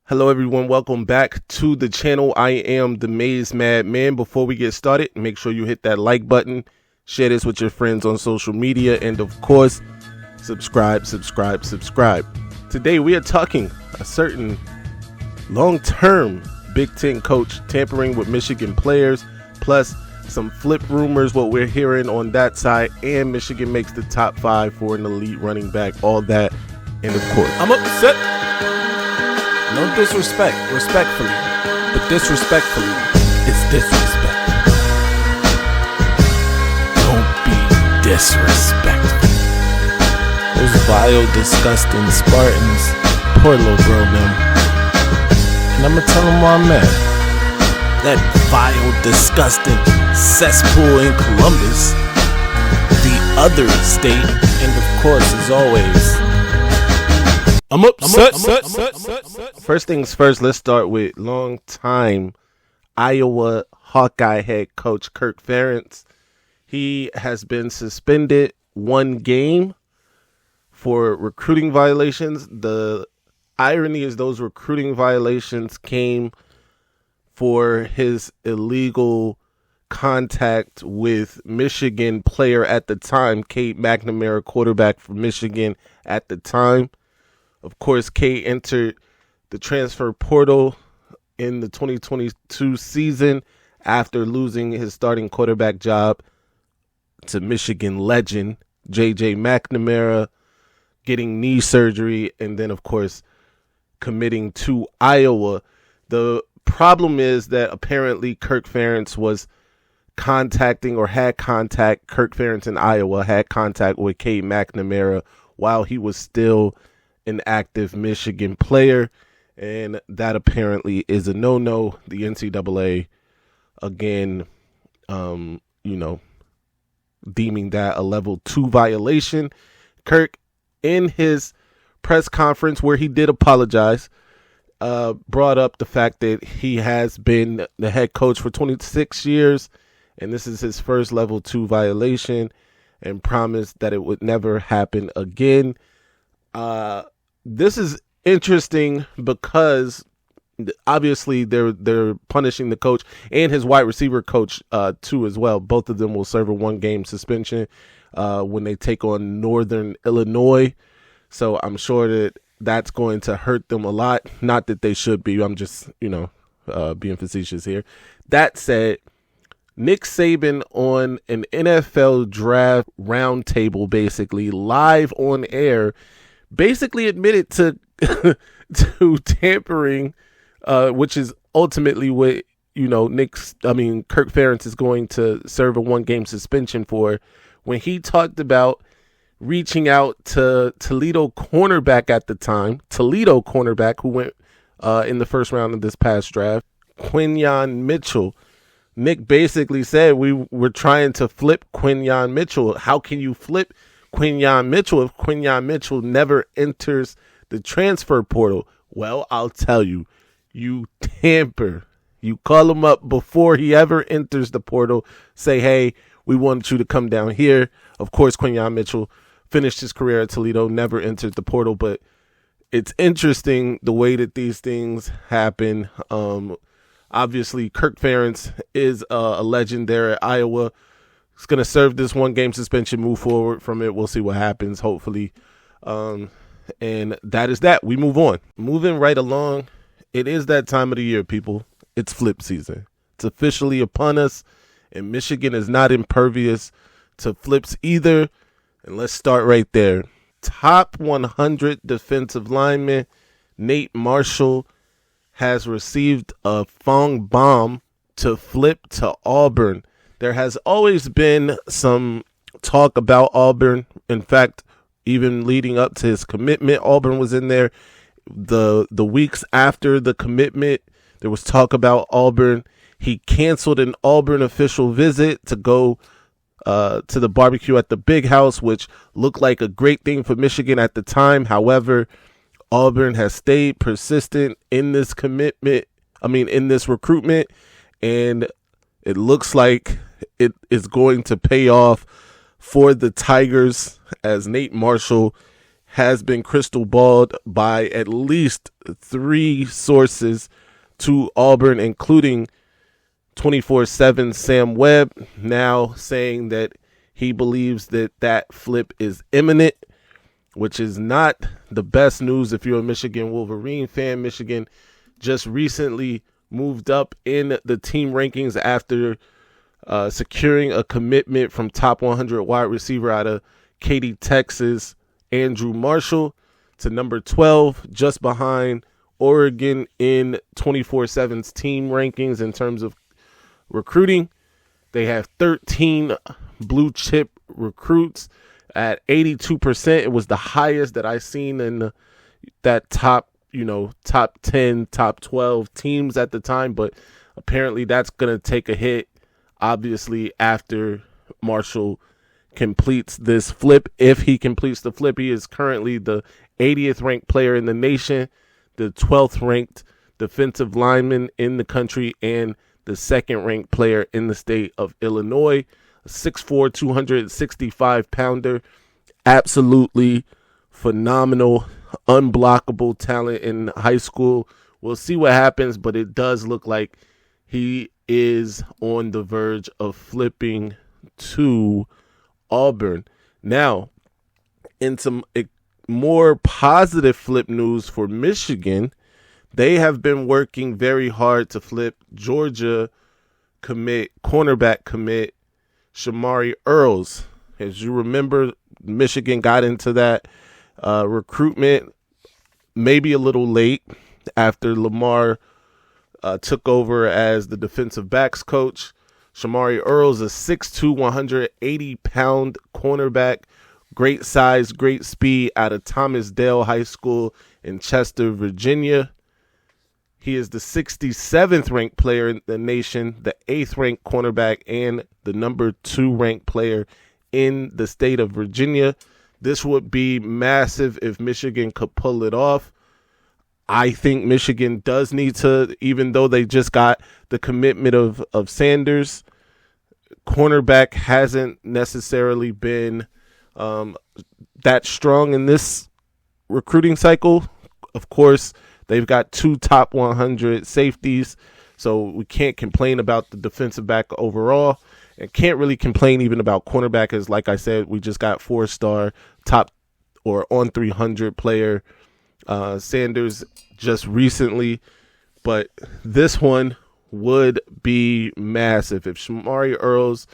Hello everyone, welcome back to the channel. I am the Maize Madman. Before we get started, make sure you hit that like button, share this with your friends on social media, and of course, subscribe. Today we are talking a certain long-term Big Ten coach tampering with Michigan players, plus some flip rumors, what we're hearing on that side, and Michigan makes the top 5 for an elite running back, all that, and of course, I'm upset. No disrespect, respectfully, but disrespectfully, it's disrespect. Don't be disrespectful. Those vile, disgusting Spartans, poor little bro, man. And I'ma tell them where I'm at. That vile, disgusting cesspool in Columbus, the other state, and of course, as always, I'm upset. First things first, let's start with long-time Iowa Hawkeye head coach Kirk Ferentz. He has been suspended 1 game for recruiting violations. The irony is those recruiting violations came for his illegal contact with Michigan player at the time, Cade McNamara, quarterback for Michigan at the time. Of course, Cade entered the transfer portal in the 2022 season after losing his starting quarterback job to Michigan legend J.J. McNamara, getting knee surgery, and then, of course, committing to Iowa. The problem is that apparently Kirk Ferentz was contacting or had contact, Kirk Ferentz in Iowa had contact with Cade McNamara while he was still an active Michigan player, and that apparently is a no-no. The NCAA, again, deeming that a level 2 violation. Kirk, in his press conference where he did apologize, brought up the fact that he has been the head coach for 26 years, and this is his first level 2 violation, and promised that it would never happen again. This is interesting because obviously they're punishing the coach and his wide receiver coach too as well. Both of them will serve a 1-game suspension when they take on Northern Illinois. So I'm sure that that's going to hurt them a lot. Not that they should be. I'm just being facetious here. That said, Nick Saban on an NFL draft roundtable, basically live on air, basically admitted to to tampering, which is ultimately what Kirk Ferentz is going to serve a 1-game suspension for, when he talked about reaching out to Toledo cornerback at the time, who went in the first round of this past draft, Quinyon Mitchell. Nick basically said, we were trying to flip Quinyon Mitchell. How can you flip Quinyon Mitchell if Quinyon Mitchell never enters the transfer portal? Well, I'll tell you, you tamper. You call him up before he ever enters the portal. Say, hey, we want you to come down here. Of course, Quinyon Mitchell finished his career at Toledo, never entered the portal, but it's interesting the way that these things happen. Obviously, Kirk Ferentz is a legend there at Iowa. He's going to serve this 1-game suspension, move forward from it. We'll see what happens, hopefully. And that is that. We move on. Moving right along, it is that time of the year, people. It's flip season. It's officially upon us, and Michigan is not impervious to flips either. And let's start right there. Top 100 defensive lineman Nate Marshall has received a Fong bomb to flip to Auburn. There has always been some talk about Auburn. In fact, even leading up to his commitment, Auburn was in there. The weeks after the commitment, there was talk about Auburn. He canceled an Auburn official visit to go to the barbecue at the Big House, which looked like a great thing for Michigan at the time. However, Auburn has stayed persistent in this in this recruitment, and it looks like it is going to pay off for the Tigers, as Nate Marshall has been crystal balled by at least 3 sources to Auburn, including 24/7 Sam Webb, now saying that he believes that flip is imminent, which is not the best news if you're a Michigan Wolverine fan. Michigan just recently moved up in the team rankings after securing a commitment from top 100 wide receiver out of Katy, Texas, Andrew Marshall, to number 12, just behind Oregon in 24/7's team rankings in terms of recruiting. They have 13 blue chip recruits at 82%. It was the highest that I've seen in that top 10, top 12 teams at the time, but apparently that's going to take a hit, obviously, after Marshall completes this flip. If he completes the flip, he is currently the 80th ranked player in the nation, the 12th ranked defensive lineman in the country, and the second ranked player in the state of Illinois. A 6'4", 265 pounder, absolutely phenomenal, unblockable talent in high school. We'll see what happens, but it does look like he is on the verge of flipping to Auburn. Now, in some more positive flip news for Michigan, they have been working very hard to flip Georgia cornerback commit Shamari Earls. As you remember, Michigan got into that recruitment maybe a little late after Lamar took over as the defensive backs coach. Shamari Earls is 6'2", 180-pound cornerback. Great size, great speed, out of Thomas Dale High School in Chester, Virginia. He is the 67th ranked player in the nation, the 8th ranked cornerback, and the number 2 ranked player in the state of Virginia. This would be massive if Michigan could pull it off. I think Michigan does need to, even though they just got the commitment of Sanders, cornerback hasn't necessarily been that strong in this recruiting cycle. Of course, they've got 2 top 100 safeties, so we can't complain about the defensive back overall, and can't really complain even about cornerback, as like I said, we just got 4-star top or on 300 player Sanders just recently. But this one would be massive. If Shamari Earls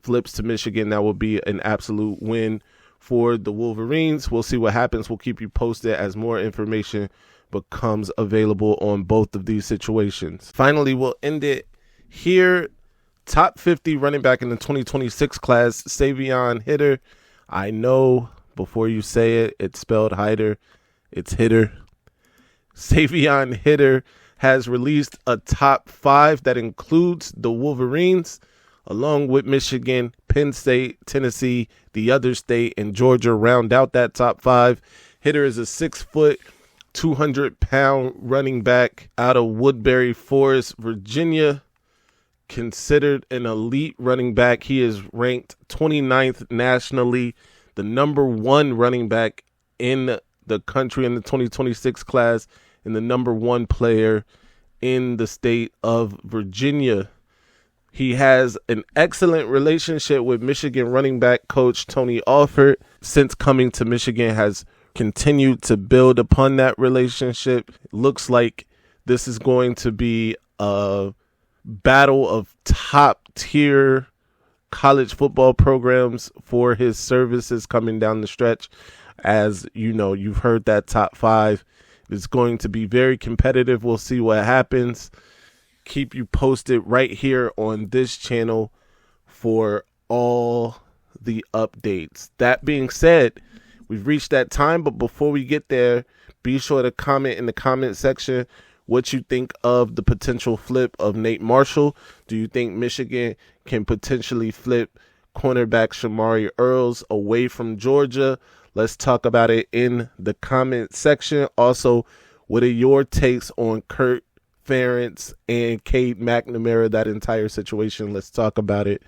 flips to Michigan, that would be an absolute win for the Wolverines. We'll see what happens. We'll keep you posted as more information becomes available on both of these situations. Finally, we'll end it here. Top 50 running back in the 2026 class, Savon Hitter. I know before you say it, it's spelled Hider. It's Hitter. Savon Hitter has released a top 5 that includes the Wolverines, along with Michigan, Penn State, Tennessee, the other state, and Georgia round out that top 5. Hitter is a 6-foot, 200-pound running back out of Woodbury Forest, Virginia. Considered an elite running back. He is ranked 29th nationally, the number 1 running back in the country in the 2026 class, and the number 1 player in the state of Virginia. He has an excellent relationship with Michigan running back coach Tony Alford. Since coming to Michigan, has continued to build upon that relationship. It looks like this is going to be a battle of top tier college football programs for his services coming down the stretch. As you know, you've heard that top 5 is going to be very competitive. We'll see what happens. Keep you posted right here on this channel for all the updates. That being said, we've reached that time, but before we get there, be sure to comment in the comment section what you think of the potential flip of Nate Marshall. Do you think Michigan can potentially flip cornerback Shamari Earls away from Georgia? Let's talk about it in the comment section. Also, what are your takes on Kirk, Ferentz, and Cade McNamara, that entire situation? Let's talk about it.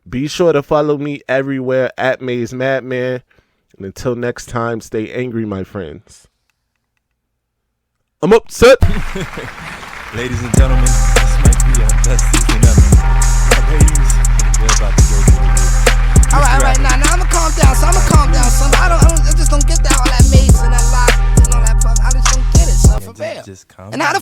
Be sure to follow me everywhere at Maize Madman. And until next time, stay angry, my friends. I'm upset. Ladies and gentlemen, this might be our best season ever. Now, ladies, we're about to go through the All right, now I'ma calm down. Son. I just don't get that all that Maize and that lock and all that puff. I just don't get it, son, for real. just calm And how the